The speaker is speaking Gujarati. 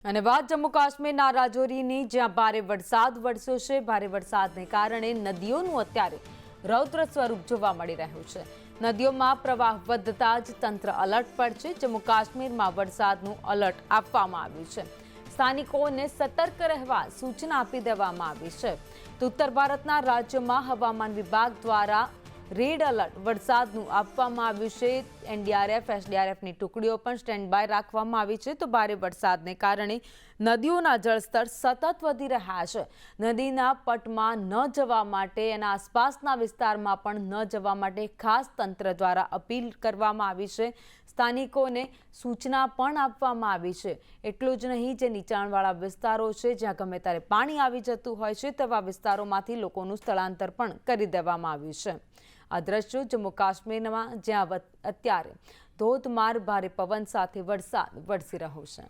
અને વાત જમ્મુ કાશ્મીરના રાજૌરીની, જ્યાં ભારે વરસાદ વરસ્યો છે। ભારે વરસાદને કારણે નદીઓનું અત્યારે રૌદ્ર સ્વરૂપ જોવા મળી રહ્યું છે। નદીઓમાં પ્રવાહ વધતા જ તંત્ર એલર્ટ પર છે। જમ્મુ કાશ્મીરમાં વરસાદનું એલર્ટ આપવામાં આવ્યું છે। સ્થાનિકોને સતર્ક રહેવા સૂચના આપી દેવામાં આવી છે। તો ઉત્તર ભારતના રાજ્યોમાં હવામાન વિભાગ દ્વારા રેડ એલર્ટ વરસાદનું આપવામાં આવ્યું છે। એનડીઆરએફ, એસડીઆરએફની ટુકડીઓ પણ સ્ટેન્ડ બાય રાખવામાં આવી છે। તો ભારે વરસાદને કારણે નદીઓના જળસ્તર સતત વધી રહ્યા છે। નદીના પટમાં ન જવા માટે અને આસપાસના વિસ્તારમાં પણ ન જવા માટે ખાસ તંત્ર દ્વારા અપીલ કરવામાં આવી છે। સ્થાનિકોને સૂચના પણ આપવામાં આવી છે। એટલું જ નહીં, જે નીચાણવાળા વિસ્તારો છે, જ્યાં ગમે ત્યારે પાણી આવી જતું હોય છે, તેવા વિસ્તારોમાંથી લોકોનું સ્થળાંતર પણ કરી દેવામાં આવ્યું છે। આ દ્રશ્યો જમ્મુ કાશ્મીરમાં, જ્યાં અત્યારે ધોધમાર ભારે પવન સાથે વરસાદ વરસી રહ્યો છે।